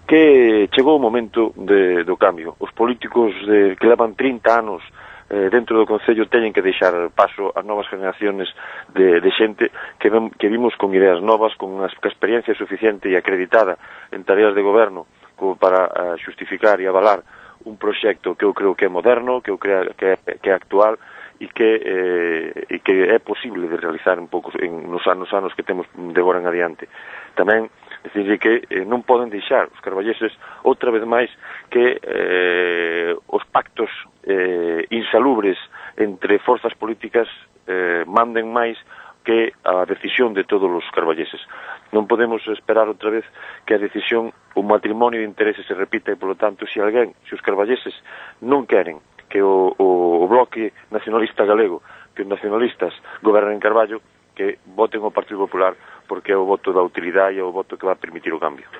que chegou o momento do cambio. Os políticos que levan 30 anos dentro do Concello teñen que deixar paso ás novas generaciones de xente que vimos con ideas novas, con experiencia suficiente e acreditada en tareas de goberno como para xustificar e avalar un proxecto que eu creo que é moderno, que eu creo que é actual e que é posible de realizar un pouco nos anos que temos de agora en adiante. Tamén decirle que non poden deixar os carballeses outra vez máis que os pactos insalubres entre forzas políticas manden máis que a decisión de todos os carballeses. Non podemos esperar outra vez que a decisión, o matrimonio de intereses se repita e, polo tanto, se os carballeses non queren que o bloque nacionalista galego, que os nacionalistas gobernen Carballo, que voten o Partido Popular porque é o voto da utilidade e é o voto que va a permitir o cambio.